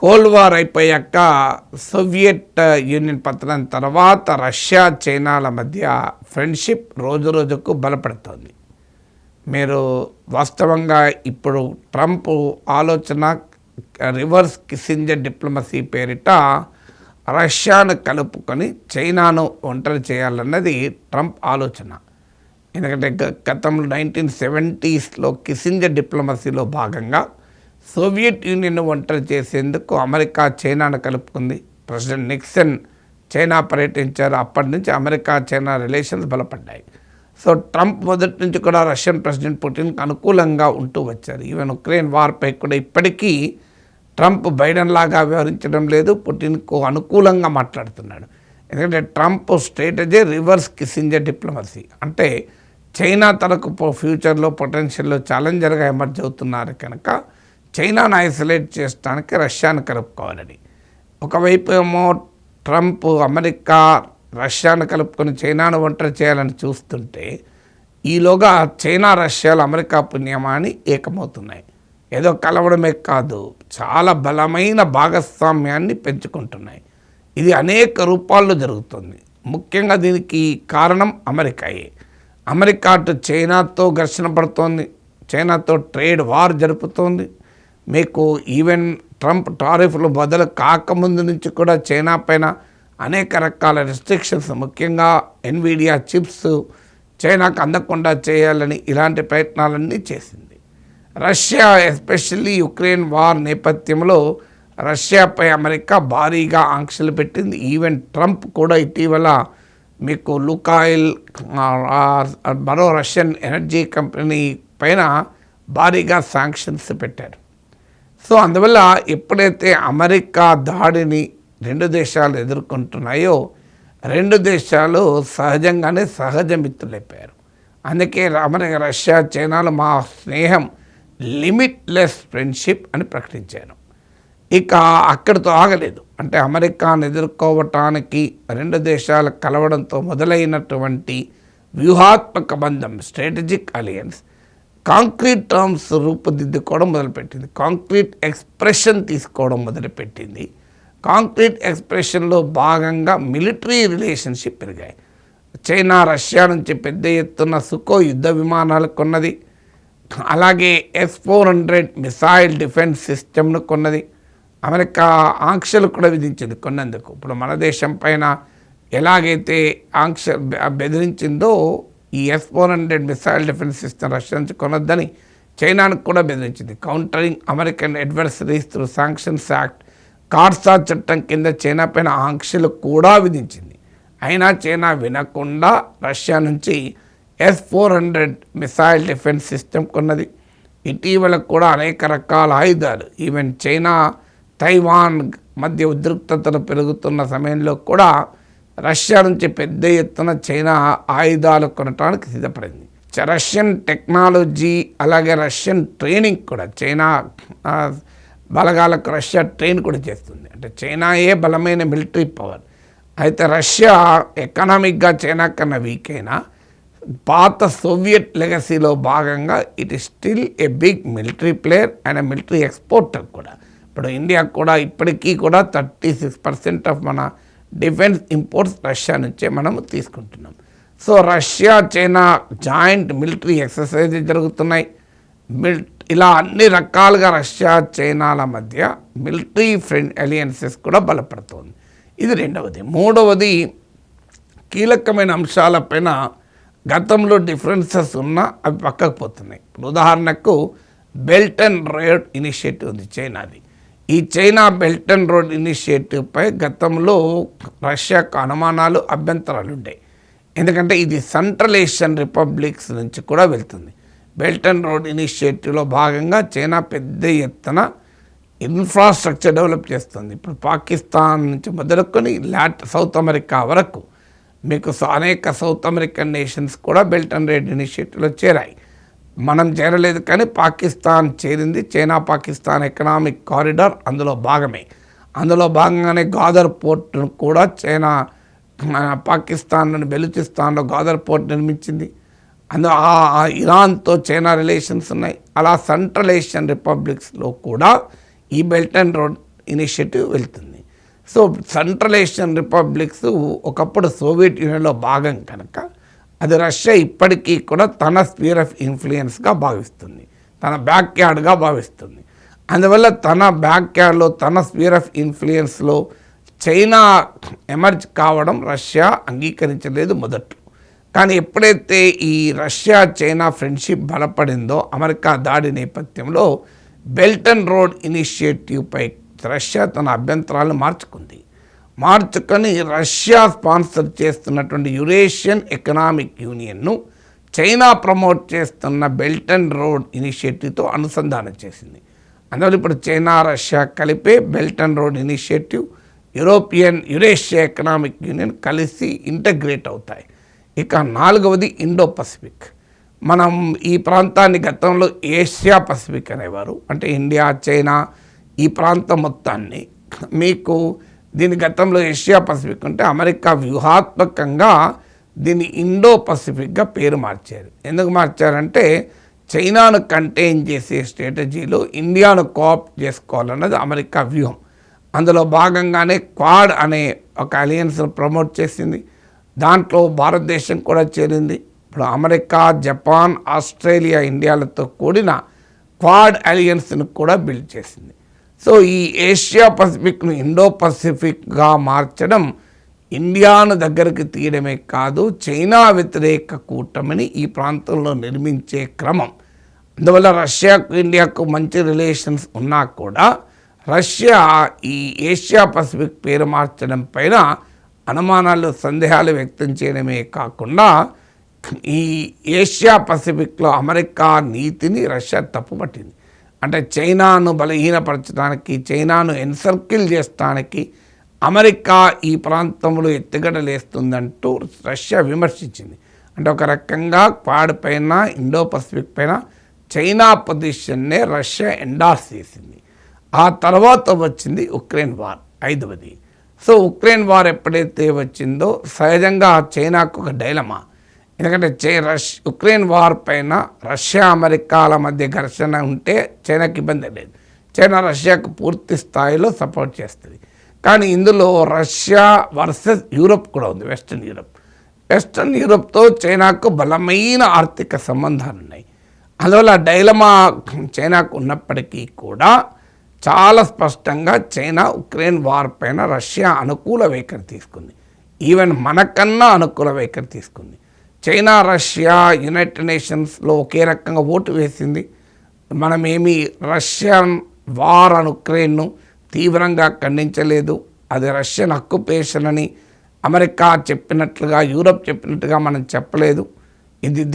Cold war అయిపోయాక Soviet union పతనం తర్వాత రష్యా చైనాల మధ్య ఫ్రెండ్షిప్ రోజు రోజుకు బలపడుతోంది. మీరు వాస్తవంగా ఇప్పుడు ట్రంప్ ఆలోచన రివర్స్ కిస్సింజర్ డిప్లొమసీ పేరిట రష్యాను కలుపుకొని చైనాను ఒంటరి చేయాలన్నది ట్రంప్ ఆలోచన. ఎందుకంటే గతంలో 1970s కిస్సింజర్ డిప్లొమసీలో భాగంగా సోవియట్ యూనియన్ ఒంటరి చేసేందుకు అమెరికా చైనాను కలుపుకుంది. ప్రెసిడెంట్ నిక్సన్ చైనా పర్యటించారు. అప్పటి నుంచి అమెరికా చైనా రిలేషన్స్ బలపడ్డాయి. సో ట్రంప్ మొదటి నుంచి కూడా రష్యన్ ప్రెసిడెంట్ పుటిన్కి అనుకూలంగా ఉంటూ వచ్చారు. ఈవెన్ ఉక్రెయిన్ వార్పై కూడా ఇప్పటికీ ట్రంప్ బైడెన్ లాగా వ్యవహరించడం లేదు, పుటిన్కు అనుకూలంగా మాట్లాడుతున్నాడు. ఎందుకంటే Trump strategy reverse Kissinger diplomacy, అంటే చైనా తనకు ఫ్యూచర్లో పొటెన్షియల్లో ఛాలెంజర్గా ఎమర్జ్ అవుతున్నారు కనుక చైనాను ఐసోలేట్ చేయడానికి రష్యాను కలుపుకోవాలని. ఒకవైపు ఏమో ట్రంప్ అమెరికా రష్యాను కలుపుకొని చైనాను ఒంటరి చేయాలని చూస్తుంటే ఈలోగా చైనా రష్యాలు అమెరికా పుణ్యమాని ఏకమవుతున్నాయి. ఏదో కలవడమే కాదు, చాలా బలమైన భాగస్వామ్యాన్ని పెంచుకుంటున్నాయి. ఇది అనేక రూపాల్లో జరుగుతుంది. ముఖ్యంగా దీనికి కారణం అమెరికాయే. అమెరికా అటు చైనాతో ఘర్షణ పడుతోంది, చైనాతో ట్రేడ్ వార్ జరుపుతోంది. మీకు ఈవెన్ ట్రంప్ టారిఫ్లు బదులు కాకముందు నుంచి కూడా చైనా పైన అనేక రకాల రెస్ట్రిక్షన్స్, ముఖ్యంగా ఎన్విడియా చిప్స్ చైనాకు అందకుండా చేయాలని ఇలాంటి ప్రయత్నాలన్నీ చేసింది. రష్యా ఎస్పెషల్లీ యుక్రెయిన్ వార్ నేపథ్యంలో రష్యాపై అమెరికా భారీగా ఆంక్షలు పెట్టింది. ఈవెన్ ట్రంప్ కూడా ఇటీవల మీకు లుకాయిల్ మరో రష్యన్ ఎనర్జీ కంపెనీ పైన భారీగా శాంక్షన్స్ పెట్టారు. సో అందువల్ల ఎప్పుడైతే అమెరికా దాడిని రెండు దేశాలు ఎదుర్కొంటున్నాయో రెండు దేశాలు సహజంగానే సహజ మిత్రులైపోయారు. అందుకే అమెరికా రష్యా చైనాలు మా స్నేహం లిమిట్లెస్ ఫ్రెండ్షిప్ అని ప్రకటించారు. ఇక అక్కడితో ఆగలేదు. అంటే అమెరికాను ఎదుర్కోవటానికి రెండు దేశాలు కలవడంతో మొదలైనటువంటి వ్యూహాత్మక బంధం, స్ట్రాటజిక్ అలయన్స్ కాంక్రీట్ టర్మ్స్ రూపుదిద్దుకోవడం మొదలుపెట్టింది. కాంక్రీట్ ఎక్స్ప్రెషన్ తీసుకోవడం మొదలుపెట్టింది. కాంక్రీట్ ఎక్స్ప్రెషన్లో భాగంగా మిలిటరీ రిలేషన్షిప్ పెరిగాయి. చైనా రష్యా నుంచి పెద్ద ఎత్తున సుకో యుద్ధ విమానాలు కొన్నది, అలాగే S-400 మిసైల్ డిఫెన్స్ సిస్టమ్ను కొన్నది. అమెరికా ఆంక్షలు కూడా విధించింది కొన్నందుకు. ఇప్పుడు మన దేశం పైన ఎలాగైతే ఆంక్ష బెదిరించిందో ఈ S-400 missile defence system Russia నుంచి కొనొద్దని చైనాను కూడా బెదిరించింది. Countering American adversaries through sanctions act, కార్సా చట్టం కింద చైనా పైన ఆంక్షలు కూడా విధించింది. అయినా చైనా వినకుండా రష్యా నుంచి S-400 మిసైల్ డిఫెన్స్ సిస్టమ్ కొన్నది. ఇటీవల కూడా అనేక రకాల ఆయుధాలు, ఈవెన్ చైనా తైవాన్ మధ్య ఉద్రిక్తతలు పెరుగుతున్న సమయంలో కూడా రష్యా నుంచి పెద్ద ఎత్తున చైనా ఆయుధాలు కొనడానికి సిద్ధపడింది. రష్యన్ టెక్నాలజీ అలాగే రష్యన్ ట్రైనింగ్ కూడా చైనా బలగాలకు రష్యా ట్రైన్ కూడా చేస్తుంది. అంటే చైనాయే బలమైన మిలిటరీ పవర్. అయితే రష్యా ఎకనామిక్గా చైనా కన్నా వీక్ అయినా పాత సోవియట్ లెగసీలో భాగంగా it is still a big military player and military exporter కూడా. ఇప్పుడు ఇండియా కూడా ఇప్పటికీ కూడా 36% ఆఫ్ మన డిఫెన్స్ ఇంపోర్ట్స్ రష్యా నుంచే మనం తీసుకుంటున్నాం. So Russia China joint military exercise జరుగుతున్నాయి. ఇలా అన్ని రకాలుగా రష్యా చైనాల మధ్య మిలిటరీ ఫ్రెండ్ అలియన్సెస్ కూడా బలపడుతుంది. ఇది రెండవది. మూడవది, కీలకమైన అంశాలపైన గతంలో డిఫరెన్సెస్ ఉన్నా అవి పక్కకు పోతున్నాయి. ఇప్పుడు ఉదాహరణకు బెల్ట్ అండ్ రోడ్ ఇనిషియేటివ్ ఉంది చైనాది. ఈ చైనా బెల్ట్ అండ్ రోడ్ ఇనిషియేటివ్పై గతంలో రష్యాకు అనుమానాలు, అభ్యంతరాలు ఉంటాయి. ఎందుకంటే ఇది సెంట్రల్ ఏషియన్ రిపబ్లిక్స్ నుంచి కూడా వెళ్తుంది. బెల్ట్ అండ్ రోడ్ ఇనిషియేటివ్లో భాగంగా చైనా పెద్ద ఎత్తున ఇన్ఫ్రాస్ట్రక్చర్ డెవలప్ చేస్తుంది. ఇప్పుడు పాకిస్తాన్ నుంచి మొదలుకొని సౌత్ అమెరికా వరకు మీకు అనేక సౌత్ అమెరికన్ నేషన్స్ కూడా బెల్ట్ అండ్ రోడ్ ఇనిషియేటివ్లో చేరాయి. మనం చేరలేదు కానీ పాకిస్తాన్ చేరింది. చైనా పాకిస్తాన్ ఎకనామిక్ కారిడార్ అందులో భాగమే. అందులో భాగంగానే గాదర్ పోర్ట్ను కూడా చైనా పాకిస్తాన్లోని బెలూచిస్తాన్లో గాదర్ పోర్ట్ నిర్మించింది. ఇరాన్తో చైనా రిలేషన్స్ ఉన్నాయి. అలా సెంట్రల్ ఏషియన్ రిపబ్లిక్స్లో కూడా ఈ బెల్ట్ అండ్ రోడ్ ఇనిషియేటివ్ వెళ్తుంది. సో సెంట్రల్ ఏషియన్ రిపబ్లిక్స్ ఒకప్పుడు సోవియట్ యూనియన్లో భాగం కనుక అది రష్యా ఇప్పటికీ కూడా తన స్పియర్ ఆఫ్ ఇన్ఫ్లుయెన్స్గా భావిస్తుంది, తన బ్యాక్ యార్డ్గా భావిస్తుంది. అందువల్ల తన బ్యాక్ యార్డ్లో తన స్పియర్ ఆఫ్ ఇన్ఫ్లుయెన్స్లో చైనా ఎమర్జ్ కావడం రష్యా అంగీకరించలేదు మొదట్లో. కానీ ఎప్పుడైతే ఈ రష్యా చైనా ఫ్రెండ్షిప్ బలపడిందో అమెరికా దాడి నేపథ్యంలో బెల్ట్ అండ్ రోడ్ ఇనిషియేటివ్పై రష్యా తన అభ్యంతరాలను మార్చుకొని రష్యా స్పాన్సర్ చేస్తున్నటువంటి యురేషియన్ ఎకనామిక్ యూనియన్ను చైనా ప్రమోట్ చేస్తున్న బెల్ట్ అండ్ రోడ్ ఇనిషియేటివ్తో అనుసంధానం చేసింది. అందువల్ల ఇప్పుడు చైనా రష్యా కలిపే belt and road initiative, Eurasia economic union కలిసి ఇంటగ్రేట్ అవుతాయి. ఇక 4వది ఇండో పసిఫిక్. మనం ఈ ప్రాంతాన్ని గతంలో ఏషియా పసిఫిక్ అనేవారు, అంటే ఇండియా, చైనా ఈ ప్రాంతం మొత్తాన్ని. మీకు దీని గతంలో ఏషియా పసిఫిక్ అంటే అమెరికా వ్యూహాత్మకంగా దీన్ని ఇండో పసిఫిక్గా పేరు మార్చారు. ఎందుకు మార్చారంటే చైనాను కంటైన్ చేసే స్ట్రాటజీలో ఇండియాను కోఆప్ట్ చేసుకోవాలన్నది అమెరికా వ్యూహం. అందులో భాగంగానే క్వాడ్ అనే ఒక అలయన్స్ను ప్రమోట్ చేసింది. దాంట్లో భారతదేశం కూడా చేరింది. ఇప్పుడు అమెరికా, జపాన్, ఆస్ట్రేలియా, ఇండియాలతో కూడిన క్వాడ్ అలయన్స్ను కూడా బిల్డ్ చేసింది. సో ఈ ఏషియా పసిఫిక్ను ఇండో పసిఫిక్గా మార్చడం ఇండియాను దగ్గరికి తీయడమే కాదు, చైనా వ్యతిరేక కూటమిని ఈ ప్రాంతంలో నిర్మించే క్రమం. అందువల్ల రష్యాకు ఇండియాకు మంచి రిలేషన్స్ ఉన్నా కూడా రష్యా ఈ ఏషియా పసిఫిక్ పేరు మార్చడం పైన అనుమానాలు, సందేహాలు వ్యక్తం చేయడమే కాకుండా ఈ ఏషియా పసిఫిక్లో అమెరికా నీతిని రష్యా తప్పుపట్టింది. అంటే చైనాను బలహీనపరచడానికి, చైనాను ఎన్సర్కిల్ చేస్తానికి అమెరికా ఈ ప్రాంతంలో ఎత్తుగడలేస్తుందంటూ రష్యా విమర్శించింది. అంటే ఒక రకంగా క్వాడ్ పైన, ఇండో పసిఫిక్ పైన చైనా పొజిషన్నే రష్యా ఎండార్స్ చేసింది. ఆ తర్వాత వచ్చింది ఉక్రెయిన్ వార్, 5వది. సో ఉక్రెయిన్ వార్ ఎప్పుడైతే వచ్చిందో సహజంగా చైనాకు ఒక డైలమా. ఎందుకంటే ఉక్రెయిన్ వార్ పైన రష్యా అమెరికాల మధ్య ఘర్షణ ఉంటే చైనాకి ఇబ్బంది లేదు. చైనా రష్యాకు పూర్తి స్థాయిలో సపోర్ట్ చేస్తుంది. కానీ ఇందులో రష్యా వర్సెస్ యూరప్ కూడా ఉంది, వెస్టర్న్ యూరప్తో చైనాకు బలమైన ఆర్థిక సంబంధాలు ఉన్నాయి. అందువల్ల డైలమా చైనాకు ఉన్నప్పటికీ కూడా చాలా స్పష్టంగా చైనా ఉక్రెయిన్ వార్ పైన రష్యా అనుకూల వైఖరి తీసుకుంది. ఈవెన్ మనకన్నా అనుకూల వైఖరి తీసుకుంది. చైనా, రష్యా యునైటెడ్ నేషన్స్లో ఒకే రకంగా ఓటు వేసింది. మనమేమి రష్యన్ వార్ అని ఉక్రెయిన్ను తీవ్రంగా ఖండించలేదు. అది రష్యన్ ఆక్యుపేషన్ అని అమెరికా చెప్పినట్లుగా, యూరప్ చెప్పినట్టుగా మనం చెప్పలేదు.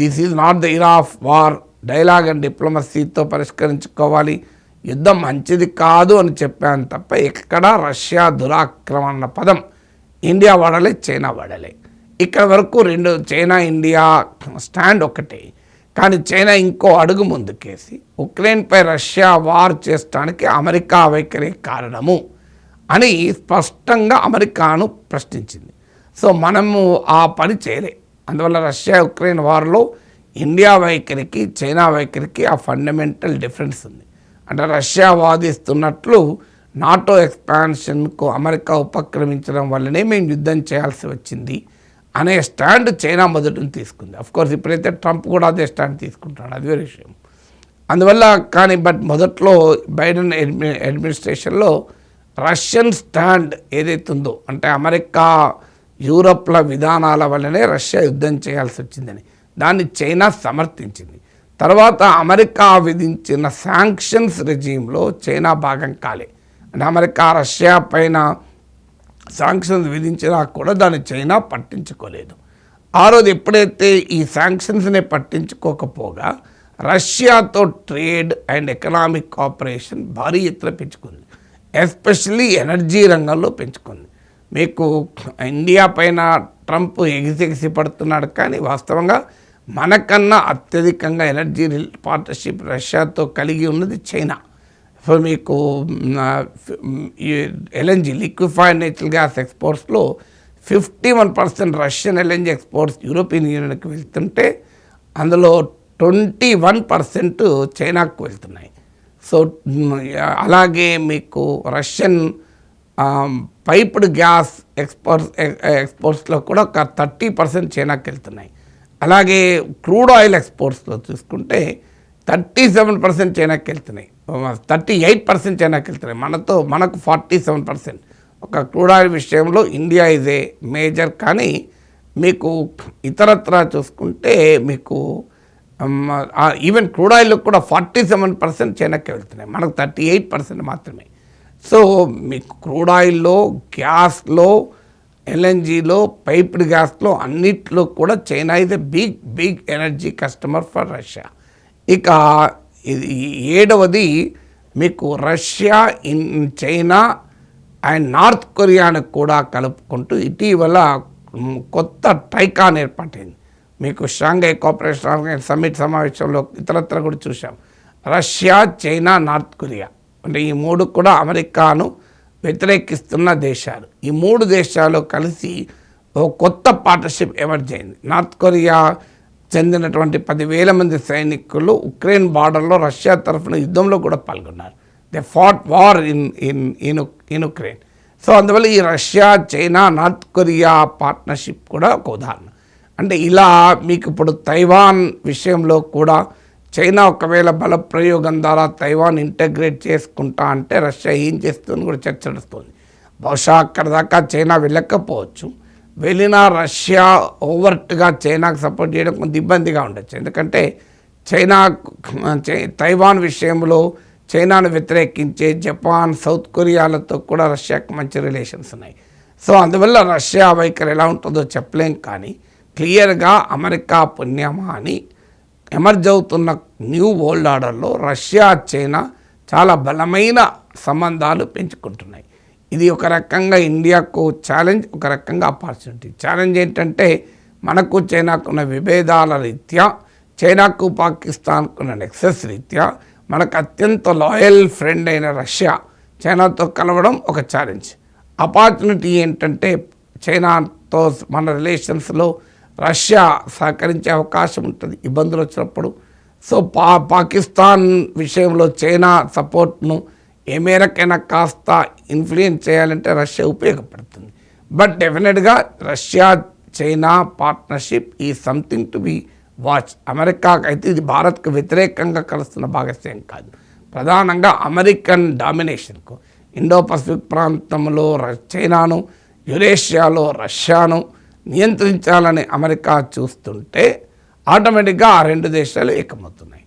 This is not the era of war, dialogue and డిప్లొమసీతో పరిష్కరించుకోవాలి, యుద్ధం మంచిది కాదు అని చెప్పాను తప్ప ఎక్కడా రష్యా దురాక్రమణ పదం ఇండియా వాడలే, చైనా వాడలే. ఇక్కడ వరకు చైనా ఇండియా స్టాండ్ ఒకటే. కానీ చైనా ఇంకో అడుగు ముందుకేసి ఉక్రెయిన్పై రష్యా వార్ చేయడానికి అమెరికా వైఖరి కారణము అని స్పష్టంగా అమెరికాను ప్రశ్నించింది. సో మనము ఆ పని చేయలే. అందువల్ల రష్యా ఉక్రెయిన్ వార్లో ఇండియా వైఖరికి, చైనా వైఖరికి ఆ ఫండమెంటల్ డిఫరెన్స్ ఉంది. అంటే రష్యా వాదిస్తున్నట్లు నాటో ఎక్స్పాన్షన్కు అమెరికా ఉపక్రమించడం వల్లనే మేము యుద్ధం చేయాల్సి వచ్చింది అనే స్టాండ్ చైనా మొదటి తీసుకుంది. అఫ్కోర్స్ ఇప్పుడైతే ట్రంప్ కూడా అదే స్టాండ్ తీసుకుంటాడు, అది వేరే విషయం. అందువల్ల బట్ మొదట్లో బైడెన్ అడ్మినిస్ట్రేషన్లో రష్యన్ స్టాండ్ ఏదైతే ఉందో, అంటే అమెరికా యూరప్ల విధానాల వల్లనే రష్యా యుద్ధం చేయాల్సి వచ్చిందని దాన్ని చైనా సమర్థించింది. తర్వాత అమెరికా విధించిన శాంక్షన్స్ రెజీమ్లో చైనా భాగం కాలే. అంటే అమెరికా రష్యా పైన శాంక్షన్స్ విధించినా కూడా దాన్ని చైనా పట్టించుకోలేదు. ఆ రోజు ఎప్పుడైతే ఈ శాంక్షన్స్ని పట్టించుకోకపోగా రష్యాతో ట్రేడ్ అండ్ ఎకనామిక్ కోఆపరేషన్ భారీ ఎత్తున పెంచుకుంది, ఎస్పెషల్లీ ఎనర్జీ రంగంలో పెంచుకుంది. మీకు ఇండియా పైన ట్రంప్ ఎగిసి పడుతున్నాడు, కానీ వాస్తవంగా మనకన్నా అత్యధికంగా ఎనర్జీ పార్ట్నర్షిప్ రష్యాతో కలిగి ఉన్నది చైనా. సో మీకు ఎల్ఎన్జీ, లిక్విఫైడ్ నేచురల్ గ్యాస్ ఎక్స్పోర్ట్స్లో 51% రష్యన్ ఎల్ఎన్జీ ఎక్స్పోర్ట్స్ యూరోపియన్ యూనియన్కి వెళ్తుంటే అందులో 21% చైనాకు వెళ్తున్నాయి. సో అలాగే మీకు రష్యన్ పైప్డ్ గ్యాస్ ఎక్స్పోర్ట్స్లో కూడా ఒక 30% చైనాకి వెళ్తున్నాయి. అలాగే క్రూడ్ ఆయిల్ ఎక్స్పోర్ట్స్లో చూసుకుంటే 37% చైనాకి వెళ్తున్నాయి, 38% చైనాకి వెళ్తున్నాయి. మనకు 47%. ఒక క్రూడ్ ఆయిల్ విషయంలో ఇండియా ఇస్ ఏ మేజర్. కానీ మీకు ఇతరత్ర చూసుకుంటే మీకు ఈవెన్ క్రూడ్ ఆయిల్లో కూడా 47% చైనాకి వెళ్తున్నాయి, మనకు 38% మాత్రమే. సో మీకు క్రూడ్ ఆయిల్లో, గ్యాస్లో, ఎల్ఎన్జీలో, పైప్డ్ గ్యాస్లో అన్నిట్లో కూడా China is a big energy customer for Russia. ఇక ఏడవది మీకు రష్యా, చైనా అండ్ నార్త్ కొరియాను కూడా కలుపుకుంటూ ఇటీవల కొత్త ట్రైకాన్ ఏర్పాటైంది. మీకు షాంఘై కోఆపరేషన్ సమ్మిట్ సమావేశంలో ఇతరత్ర కూడా చూసాం. రష్యా, చైనా, నార్త్ కొరియా అంటే ఈ మూడు కూడా అమెరికాను వ్యతిరేకిస్తున్న దేశాలు. ఈ మూడు దేశాలు కలిసి ఓ కొత్త పార్ట్నర్షిప్ ఎమర్జ్ అయింది. నార్త్ కొరియా చెందినటువంటి 10,000 మంది సైనికులు ఉక్రెయిన్ బార్డర్లో రష్యా తరఫున యుద్ధంలో కూడా పాల్గొన్నారు. They fat war in Ukraine. So అందువల్ల ఈ Russia, China, north Korea partnership కూడా ఒక ఉదాహరణ. అంటే ఇలా మీకు ఇప్పుడు తైవాన్ విషయంలో కూడా చైనా ఒకవేళ బల ప్రయోగం ద్వారా తైవాన్ ఇంటగ్రేట్ చేసుకుంటా అంటే రష్యా ఏం చేస్తుందని కూడా చర్చ నడుస్తుంది. బహుశా అక్కడ దాకా చైనా వెళ్ళకపోవచ్చు. వెళ్ళినా రష్యా ఓవర్ట్గా చైనాకు సపోర్ట్ చేయడం కొంత ఇబ్బందిగా ఉండొచ్చు. ఎందుకంటే తైవాన్ విషయంలో చైనాను వ్యతిరేకించే జపాన్, సౌత్ కొరియాలతో కూడా రష్యాకు మంచి రిలేషన్స్ ఉన్నాయి. సో అందువల్ల రష్యా వైఖరి ఎలా ఉంటుందో చెప్పలేం. కానీ క్లియర్గా అమెరికా పుణ్యమా అని ఎమర్జ్ అవుతున్న న్యూ వరల్డ్ ఆర్డర్లో రష్యా, చైనా చాలా బలమైన సంబంధాలు పెంచుకుంటున్నాయి. ఇది ఒక రకంగా ఇండియాకు ఛాలెంజ్, ఒక రకంగా ఆపర్చునిటీ. ఛాలెంజ్ ఏంటంటే మనకు చైనాకున్న విభేదాల రీత్యా, చైనాకు పాకిస్తాన్కున్న నెక్సెస్ రీత్యా మనకు అత్యంత లాయల్ ఫ్రెండ్ అయిన రష్యా చైనాతో కలవడం ఒక ఛాలెంజ్. ఆపర్చునిటీ ఏంటంటే చైనాతో మన రిలేషన్స్లో రష్యా సహకరించే అవకాశం ఉంటుంది ఇబ్బందులు వచ్చినప్పుడు. సో పాకిస్తాన్ విషయంలో చైనా సపోర్ట్ను ఏ మేరకైనా కాస్త ఇన్ఫ్లుయెన్స్ చేయాలంటే రష్యా ఉపయోగపడుతుంది. బట్ డెఫినెట్గా రష్యా, చైనా పార్ట్నర్షిప్ ఈ సంథింగ్ టు బి వాచ్. అమెరికాకి అయితే ఇది భారత్కు వ్యతిరేకంగా కలుస్తున్న భాగస్వామ్యం కాదు. ప్రధానంగా అమెరికన్ డామినేషన్కు ఇండో పసిఫిక్ ప్రాంతంలో చైనాను, యురేషియాలో రష్యాను నియంత్రించాలని అమెరికా చూస్తుంటే ఆటోమేటిక్గా ఆ రెండు దేశాలు ఏకమవుతున్నాయి.